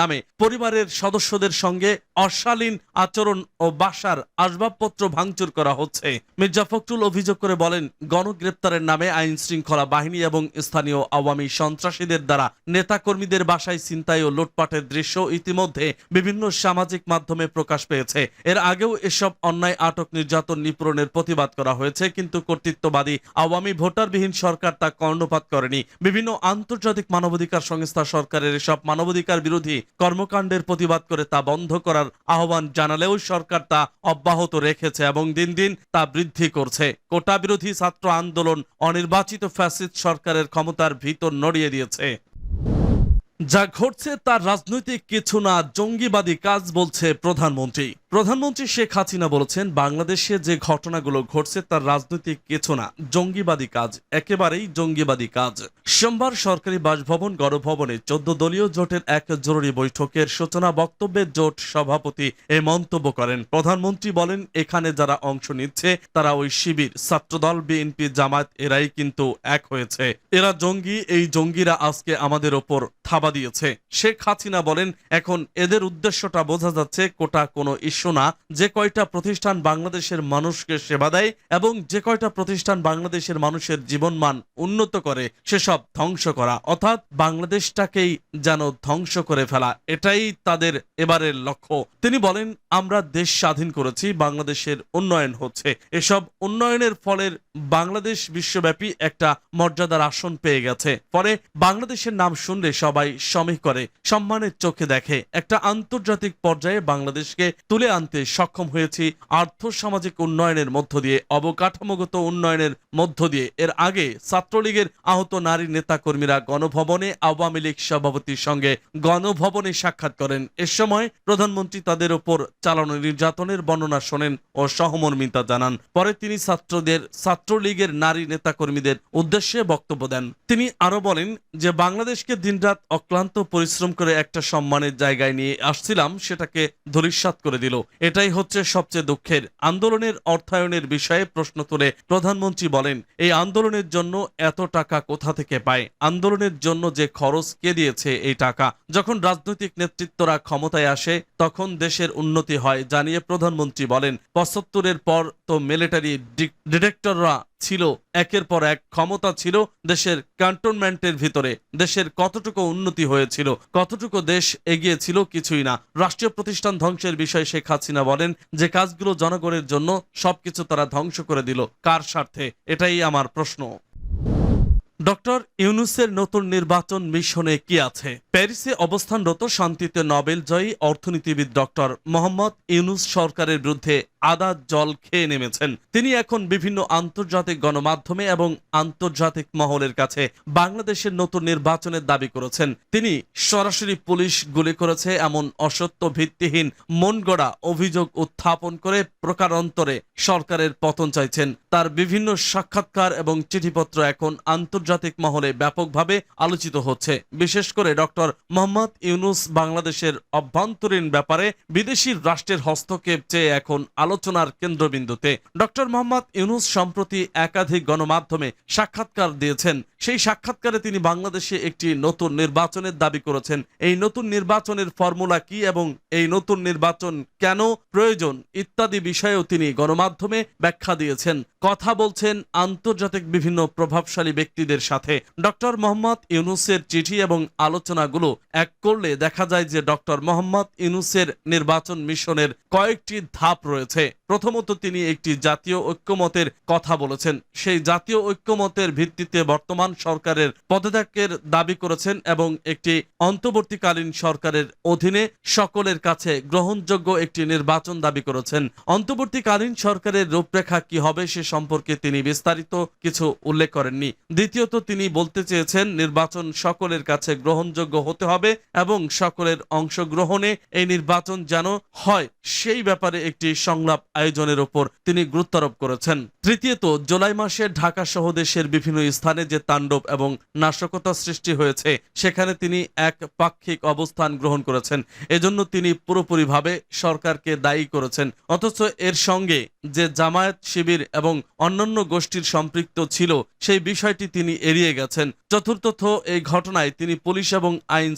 নামে পরিবারের সদস্যদের সঙ্গে অশালীন আচরণ ও বাসার আসবাবপত্র ভাঙচুর করা হচ্ছে। মির্জা ফখরুল অভিযোগ করে বলেন, গণগ্রেপ্তারের নামে আইন শৃঙ্খলা বাহিনী এবং স্থানীয় আওয়ামী সন্ত্রাসীদের দ্বারা নেতাকর্মীদের বাসায় ছিনতাই ও লুটপাটের দৃশ্য ইতিমধ্যে বিভিন্ন সামাজিক মাধ্যমে প্রকাশ পেয়েছে। এর আগেও এসব অন্যায়, আটক, নির্যাতন, নিপীড়নের প্রতিবাদ করা হয়েছে, কিন্তু কর্তৃত্ববাদী আওয়ামী ভোটারবিহীন সরকার তা কর্ণপাত করেনি। বিভিন্ন আন্তর্জাতিক মানবাধিকার সংস্থা সরকারের এসব মানবাধিকার বিরোধী কর্মকাণ্ডের প্রতিবাদ করে তা বন্ধ করার আহ্বান জানালেও সরকার তা অব্যাহত রেখেছে এবং দিন দিন তা বৃদ্ধি করছে। কোটা বিরোধী ছাত্র আন্দোলন অনির্বাচিত ফ্যাসিস্ট সরকারের ক্ষমতার ভিতর নড়িয়ে দিয়েছে। যা ঘটছে তার রাজনৈতিক কিছু না, জঙ্গিবাদী কাজ বলছে প্রধানমন্ত্রী। প্রধানমন্ত্রী শেখ হাসিনা বলেছেন, বাংলাদেশে যে ঘটনাগুলো ঘটছে তার রাজনৈতিক কিছু না, জঙ্গিবাদী কাজ, একেবারেই জঙ্গিবাদী কাজ। সোমবার সরকারি বাসভবন গণভবনে 14 দলীয় জোটের এক জরুরি বৈঠকের সূচনা বক্তব্যে জোট সভাপতি এ মন্তব্য করেন। প্রধানমন্ত্রী বলেন, এখানে যারা অংশ নিচ্ছে তারা ওই শিবির, ছাত্রদল, বিএনপি, জামায়াত, এরাই কিন্তু এক হয়েছে। এরা জঙ্গি, এই জঙ্গিরা আজকে আমাদের ওপর থাবা দিয়েছে। শেখ হাসিনা বলেন, এখন এদের উদ্দেশ্যটা বোঝা যাচ্ছে, কোটা কোনো ইস্যু না। যে কয়টা প্রতিষ্ঠান বাংলাদেশের মানুষকে সেবা দেয় এবং যে কয়টা প্রতিষ্ঠান বাংলাদেশের মানুষের জীবনমান উন্নত করে সেসব ধ্বংস করা, অর্থাৎ বাংলাদেশটাকেই যেন ধ্বংস করে ফেলা, এটাই তাদের এবারের লক্ষ্য। তিনি বলেন, আমরা দেশ স্বাধীন করেছি, বাংলাদেশের উন্নয়ন হচ্ছে। এসব উন্নয়নের ফলের বাংলাদেশ বিশ্বব্যাপী একটা মর্যাদার আসন পেয়ে গেছে। পরে বাংলাদেশের নাম শুনলে সবাই সমীহ করে, সম্মানের চোখে দেখে। একটা আন্তর্জাতিক পর্যায়ে বাংলাদেশকে তুলে আনতে সক্ষম হয়েছি আর্থসামাজিক উন্নয়নের মধ্য দিয়ে, অবকাঠামোগত উন্নয়নের মধ্য দিয়ে। এর আগে ছাত্রলীগের আহত নারী নেতাকর্মীরা গণভবনে আওয়ামী লীগ সভাপতির সঙ্গে গণভবনে সাক্ষাৎ করেন। এ সময় প্রধানমন্ত্রী তাদের উপর চালানো নির্যাতনের বর্ণনা শোনেন ও সহমর্মিতা জানান। পরে তিনি ছাত্রলীগের নারী নেতাকর্মীদের উদ্দেশ্যে বক্তব্য দেন। তিনি আরো বলেন যে, বাংলাদেশকে দিনরাত অক্লান্ত পরিশ্রম করে একটা সম্মানের জায়গায় নিয়ে আসছিলাম, সেটাকে ধূলিসাৎ করে দিল। এটাই হচ্ছে সবচেয়ে দুঃখের। আন্দোলনের অর্থায়নের বিষয়ে প্রশ্ন তুলে প্রধানমন্ত্রী বলেন, এই আন্দোলনের জন্য এত টাকা কোথা থেকে পায়? আন্দোলনের জন্য যে খরচ কে দিয়েছে এই টাকা? যখন রাজনৈতিক নেতৃত্বরা ক্ষমতায় আসে তখন দেশের উন্নতি হয়, জানিয়ে প্রধানমন্ত্রী বলেন, 75-এর পর তো মিলিটারি ডিরেক্টররা ছিল, একের পর এক ক্ষমতা ছিল দেশের ক্যান্টনমেন্টের ভিতরে। দেশের কতটুকু উন্নতি হয়েছিল, কতটুকু দেশ এগিয়েছিল? কিছুই না। রাষ্ট্রীয় প্রতিষ্ঠান ধ্বংসের বিষয়ে শেখ হাসিনা বলেন, যে কাজগুলো জনগণের জন্য, সবকিছু তারা ধ্বংস করে দিল। কার স্বার্থে? এটাই আমার প্রশ্ন। ডক্টর ইউনূসের নতুন নির্বাচন মিশনে কি আছে? প্যারিসে অবস্থানরত শান্তিতে নোবেল জয়ী অর্থনীতিবিদ ডক্টর মোহাম্মদ ইউনূস সরকারের বিরুদ্ধে আদা জল খেয়ে নেমেছেন। তিনি এখন বিভিন্ন আন্তর্জাতিক গণমাধ্যমে এবং আন্তর্জাতিক মহলের কাছে বাংলাদেশের নতুন নির্বাচনের দাবি করেছেন। তিনি সরাসরি পুলিশ গুলি করেছে এমন অসত্য, ভিত্তিহীন, মনগড়া অভিযোগ উত্থাপন করে প্রকারান্তরে সরকারের পতন চাইছেন। তার বিভিন্ন সাক্ষাৎকার এবং চিঠিপত্র এখন আন্তর্জাতিক মহলে ব্যাপকভাবে আলোচিত হচ্ছে। বিশেষ করে ডক্টর মোহাম্মদ ইউনূস বাংলাদেশের অভ্যন্তরীণ ব্যাপারে বিদেশি রাষ্ট্রের হস্তক্ষেপ চেয়ে এখন আলোচনার কেন্দ্রবিন্দুতে। ডক্টর মোহাম্মদ ইউনূস সম্প্রতি একাধিক গণমাধ্যমে সাক্ষাৎকার দিয়েছেন। সেই সাক্ষাৎকারে তিনি বাংলাদেশে একটি নতুন নির্বাচনের দাবি করেছেন। এই নতুন নির্বাচনের ফর্মুলা কি এবং এই নতুন নির্বাচন কেন প্রয়োজন ইত্যাদি বিষয়েও তিনি গণমাধ্যমে ব্যাখ্যা দিয়েছেন, কথা বলছেন আন্তর্জাতিক বিভিন্ন প্রভাবশালী ব্যক্তিদের সাথে। ডক্টর মোহাম্মদ ইউনূসের চিঠি এবং আলোচনাগুলো এক করলে দেখা যায় যে ডক্টর মোহাম্মদ ইউনূসের নির্বাচন মিশনের কয়েকটি ধাপ রয়েছে। প্রথমত, তিনি একটি জাতীয় ঐক্যমতের কথা বলেছেন। সেই জাতীয় ঐক্যমতের ভিত্তিতে বর্তমান সরকারের পদত্যাগের দাবি করেছেন এবং একটি অন্তর্বর্তীকালীন সরকারের অধীনে সকলের কাছে গ্রহণযোগ্য একটি নির্বাচন দাবি করেছেন। অন্তর্বর্তীকালীন সরকারের রূপরেখা কি হবে সে সম্পর্কে তিনি বিস্তারিত কিছু উল্লেখ করেননি। দ্বিতীয়ত, তিনি বলতে চেয়েছেন নির্বাচন সকলের কাছে গ্রহণযোগ্য হতে হবে এবং সকলের অংশগ্রহণে এই নির্বাচন যেন হয় সেই ব্যাপারে একটি সংলাপ আয়োজনের উপর তিনি গুরুত্বারোপ করেছেন। তৃতীয়ত, জুলাই মাসে ঢাকা সহ দেশের বিভিন্ন স্থানে যে তাণ্ডব এবং নাশকতা সৃষ্টি হয়েছে সেখানে তিনি এক পাক্ষিক অবস্থান গ্রহণ করেছেন। এজন্য তিনি পুরোপুরিভাবে সরকারকে দায়ী করেছেন। অথচ এর সঙ্গে যে জামায়াত, শিবির এবং অন্যান্য গোষ্ঠীর সম্পৃক্ত ছিল সেই বিষয়টি তিনি এড়িয়ে গেছেন। চতুর্থত, এই ঘটনায় তিনি পুলিশ এবং আইন